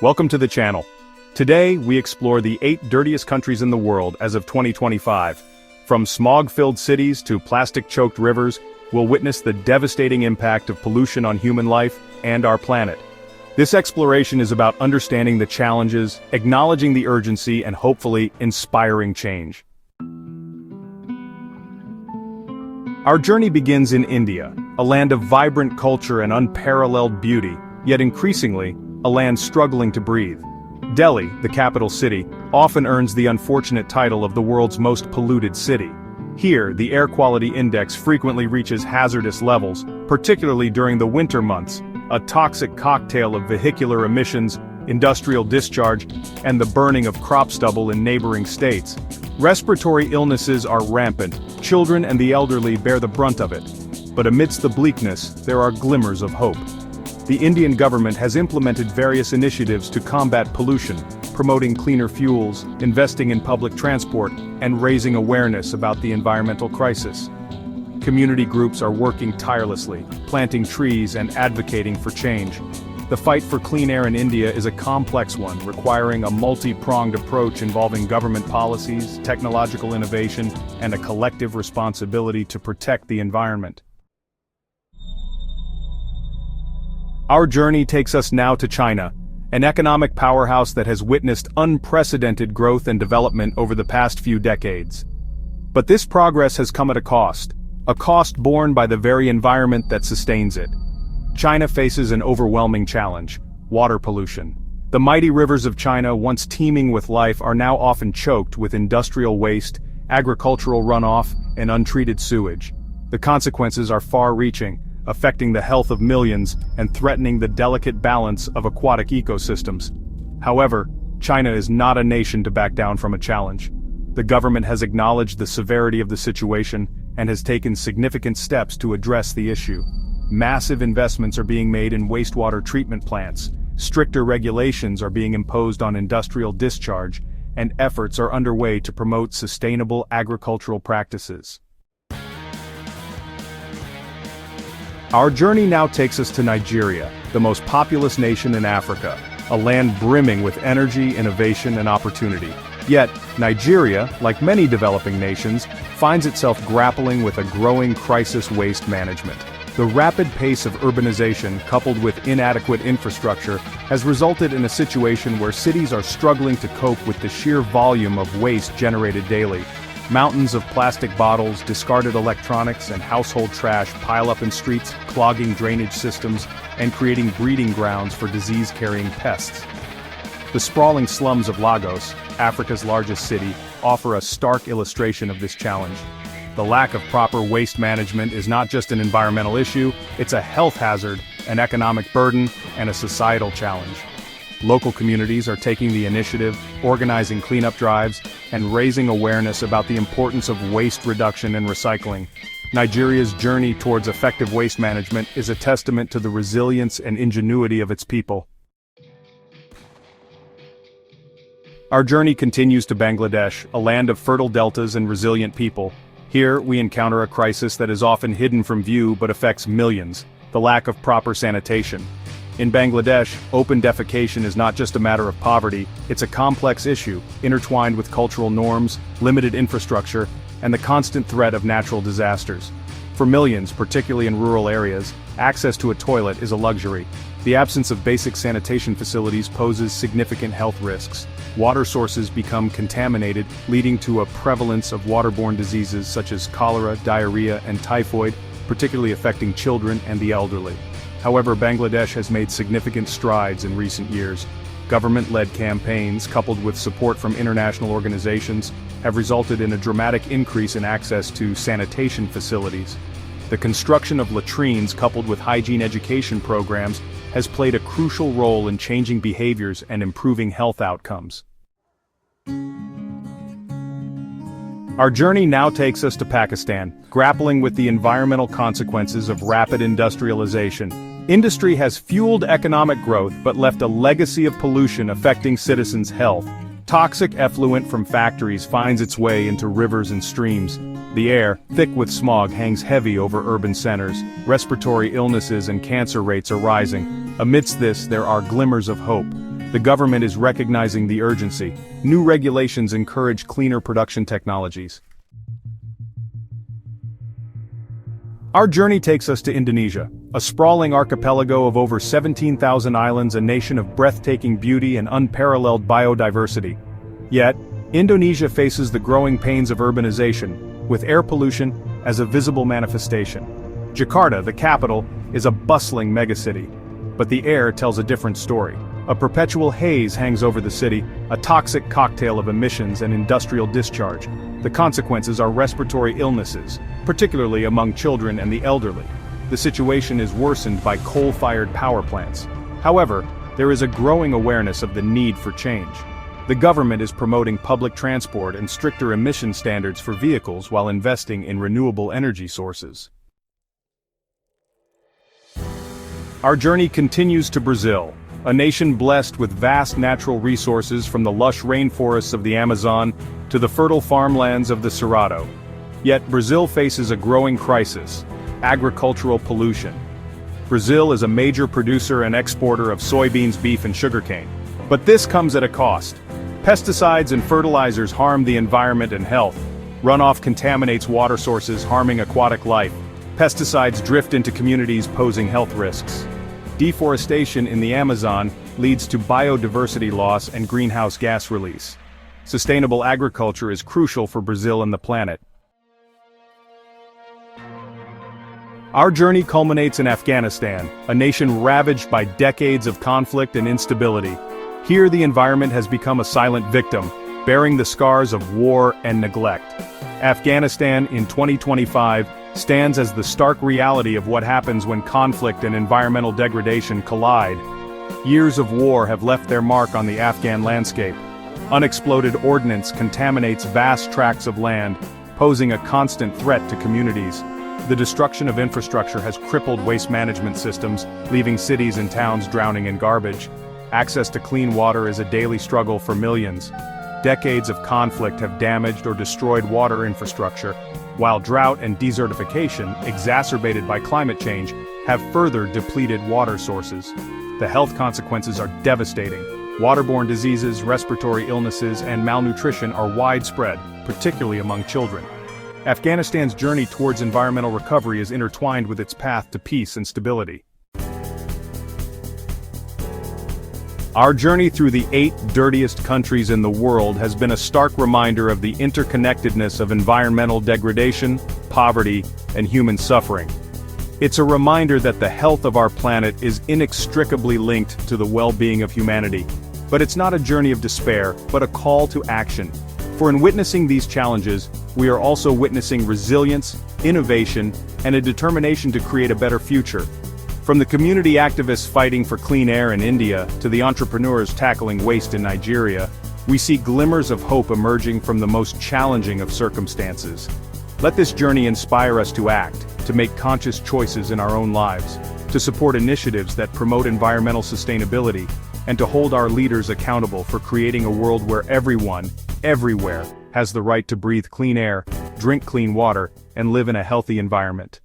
Welcome to the channel. Today, we explore the 8 dirtiest countries in the world as of 2025. From smog-filled cities to plastic-choked rivers, we'll witness the devastating impact of pollution on human life and our planet. This exploration is about understanding the challenges, acknowledging the urgency, and hopefully inspiring change. Our journey begins in India, a land of vibrant culture and unparalleled beauty, yet increasingly, a land struggling to breathe. Delhi, the capital city, often earns the unfortunate title of the world's most polluted city. Here, the air quality index frequently reaches hazardous levels, particularly during the winter months, a toxic cocktail of vehicular emissions, industrial discharge, and the burning of crop stubble in neighboring states. Respiratory illnesses are rampant, children and the elderly bear the brunt of it. But amidst the bleakness, there are glimmers of hope. The Indian government has implemented various initiatives to combat pollution, promoting cleaner fuels, investing in public transport, and raising awareness about the environmental crisis. Community groups are working tirelessly, planting trees and advocating for change. The fight for clean air in India is a complex one, requiring a multi-pronged approach involving government policies, technological innovation, and a collective responsibility to protect the environment. Our journey takes us now to China, an economic powerhouse that has witnessed unprecedented growth and development over the past few decades. But this progress has come at a cost borne by the very environment that sustains it. China faces an overwhelming challenge: water pollution. The mighty rivers of China, once teeming with life, are now often choked with industrial waste, agricultural runoff, and untreated sewage. The consequences are far-reaching, affecting the health of millions and threatening the delicate balance of aquatic ecosystems. However, China is not a nation to back down from a challenge. The government has acknowledged the severity of the situation and has taken significant steps to address the issue. Massive investments are being made in wastewater treatment plants, stricter regulations are being imposed on industrial discharge, and efforts are underway to promote sustainable agricultural practices. Our journey now takes us to Nigeria, the most populous nation in Africa, a land brimming with energy, innovation, and opportunity. Yet, Nigeria, like many developing nations, finds itself grappling with a growing crisis: waste management. The rapid pace of urbanization, coupled with inadequate infrastructure, has resulted in a situation where cities are struggling to cope with the sheer volume of waste generated daily. Mountains of plastic bottles, discarded electronics, and household trash pile up in streets, clogging drainage systems, and creating breeding grounds for disease-carrying pests. The sprawling slums of Lagos, Africa's largest city, offer a stark illustration of this challenge. The lack of proper waste management is not just an environmental issue, it's a health hazard, an economic burden, and a societal challenge. Local communities are taking the initiative, organizing cleanup drives, and raising awareness about the importance of waste reduction and recycling. Nigeria's journey towards effective waste management is a testament to the resilience and ingenuity of its people. Our journey continues to Bangladesh, a land of fertile deltas and resilient people. Here, we encounter a crisis that is often hidden from view but affects millions: the lack of proper sanitation. In Bangladesh, open defecation is not just a matter of poverty, it's a complex issue, intertwined with cultural norms, limited infrastructure, and the constant threat of natural disasters. For millions, particularly in rural areas, access to a toilet is a luxury. The absence of basic sanitation facilities poses significant health risks. Water sources become contaminated, leading to a prevalence of waterborne diseases such as cholera, diarrhea, and typhoid, particularly affecting children and the elderly. However, Bangladesh has made significant strides in recent years. Government-led campaigns, coupled with support from international organizations, have resulted in a dramatic increase in access to sanitation facilities. The construction of latrines, coupled with hygiene education programs, has played a crucial role in changing behaviors and improving health outcomes. Our journey now takes us to Pakistan, grappling with the environmental consequences of rapid industrialization. Industry has fueled economic growth but left a legacy of pollution affecting citizens' health. Toxic effluent from factories finds its way into rivers and streams. The air, thick with smog, hangs heavy over urban centers. Respiratory illnesses and cancer rates are rising. Amidst this, there are glimmers of hope. The government is recognizing the urgency. New regulations encourage cleaner production technologies. Our journey takes us to Indonesia, a sprawling archipelago of over 17,000 islands, a nation of breathtaking beauty and unparalleled biodiversity. Yet, Indonesia faces the growing pains of urbanization, with air pollution as a visible manifestation. Jakarta, the capital, is a bustling megacity. But the air tells a different story. A perpetual haze hangs over the city, a toxic cocktail of emissions and industrial discharge. The consequences are respiratory illnesses, particularly among children and the elderly. The situation is worsened by coal-fired power plants. However, there is a growing awareness of the need for change. The government is promoting public transport and stricter emission standards for vehicles while investing in renewable energy sources. Our journey continues to Brazil, a nation blessed with vast natural resources from the lush rainforests of the Amazon to the fertile farmlands of the Cerrado. Yet Brazil faces a growing crisis: agricultural pollution. Brazil is a major producer and exporter of soybeans, beef, and sugarcane. But this comes at a cost. Pesticides and fertilizers harm the environment and health. Runoff contaminates water sources, harming aquatic life. Pesticides drift into communities, posing health risks. Deforestation in the Amazon leads to biodiversity loss and greenhouse gas release. Sustainable agriculture is crucial for Brazil and the planet. Our journey culminates in Afghanistan, a nation ravaged by decades of conflict and instability. Here the environment has become a silent victim, bearing the scars of war and neglect. Afghanistan in 2025 stands as the stark reality of what happens when conflict and environmental degradation collide. Years of war have left their mark on the Afghan landscape. Unexploded ordnance contaminates vast tracts of land, posing a constant threat to communities. The destruction of infrastructure has crippled waste management systems, leaving cities and towns drowning in garbage. Access to clean water is a daily struggle for millions. Decades of conflict have damaged or destroyed water infrastructure, while drought and desertification, exacerbated by climate change, have further depleted water sources. The health consequences are devastating. Waterborne diseases, respiratory illnesses, and malnutrition are widespread, particularly among children. Afghanistan's journey towards environmental recovery is intertwined with its path to peace and stability. Our journey through the 8 dirtiest countries in the world has been a stark reminder of the interconnectedness of environmental degradation, poverty, and human suffering. It's a reminder that the health of our planet is inextricably linked to the well-being of humanity. But it's not a journey of despair, but a call to action. For in witnessing these challenges, we are also witnessing resilience, innovation, and a determination to create a better future. From the community activists fighting for clean air in India to the entrepreneurs tackling waste in Nigeria, we see glimmers of hope emerging from the most challenging of circumstances. Let this journey inspire us to act, to make conscious choices in our own lives, to support initiatives that promote environmental sustainability, and to hold our leaders accountable for creating a world where everyone, everywhere, has the right to breathe clean air, drink clean water, and live in a healthy environment.